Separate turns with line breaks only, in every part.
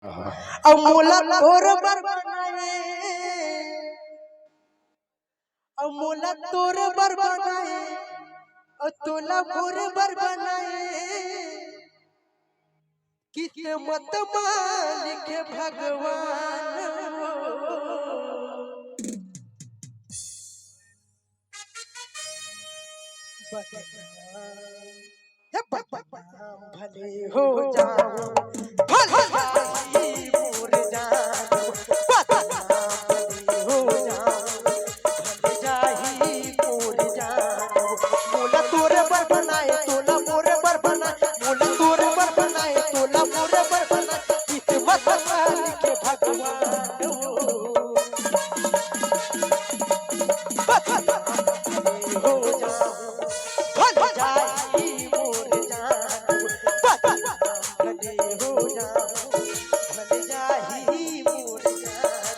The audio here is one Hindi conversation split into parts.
अब मोला तोर बर बनाए, अब मोला तोर बर बनाए, और तोला मोर बर बनाए। किस्मत मालिक भगवान भले हो जाओ, भले मोर जाओ, भले हो जाओ, भले जाही मोर जाओ। मोला तोरे बर बनाए, तोला मोरे बर बनाए, मोला तोरे बर बनाए, तोला मोरे बर बनाए। किस्मत मालिक भगवान हो जाओ, भले जाही मोर जाओ, भले हो जाओ, भले जाही मोर जाओ।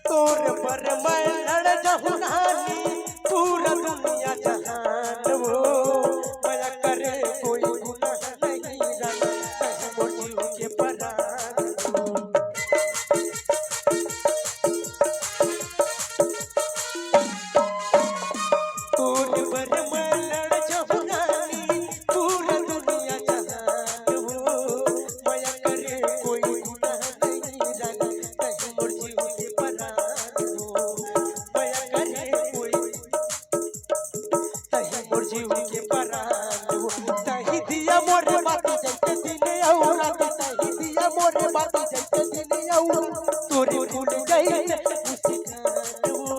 तोर पर मैं लड़ जाऊं नानी, पूरा दुनिया जहान वो माया करे कोई गुनाह नहीं जाना, कहीं मोर जीव के परान वो। तोर पर मैं लड़ जाऊं नानी, पूरा दुनिया जहान वो माया करे कोई गुनाह नहीं जाना, कहीं मोर जीव के परान वो। माया करे कोई तही मोर जीव के परान वो। तही दिया मोरे बाती जैसे दिन और रात, तही दिया मोरे बाती जैसे दिन और तोरे भूल गई मुस्कान वो।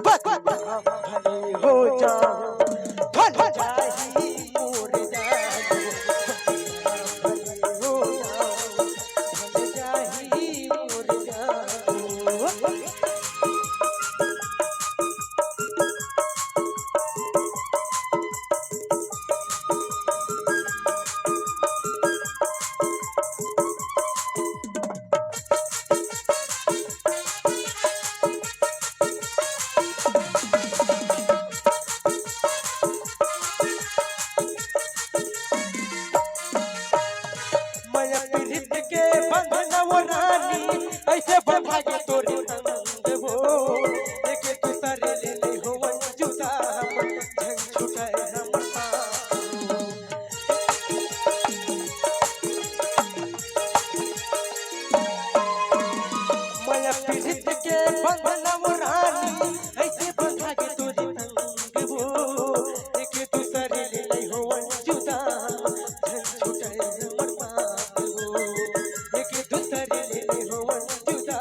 भले हो जाओ, भले जाही मोर जाओ, भले हो जाओ, भले जाही मोर जाओ। माया पीड़ित के बंधन वो रानी, ऐसे बंधा के तोरे संग वो। एक दूसरे ले ले हो जुदा, झन छुटाए हमर साथ वो। माया पीड़ित के बंधन वो रानी, ऐसे बंधा के तोरे संग वो। एक दूसरे ले ले हो जुदा, झन छुटाए हमर साथ वो। एक दूसरे ले ले हो जुदा,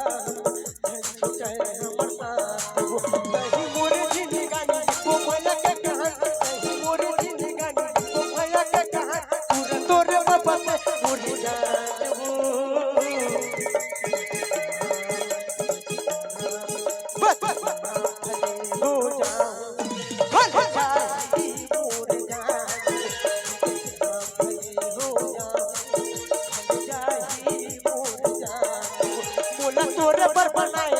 झन छुटाए हमर साथ वो। कहीं मोर जिंदगानी को माया के कहानी, कहीं मोर जिंदगानी को माया के कहानी, पूरा तोरे बाबा से मोर जान वो। भले हो जाओ, भले जाही मोर जाओ, भले हो जाओ, भले जाही मोर जाओ। मोला तोरे पर बनाए,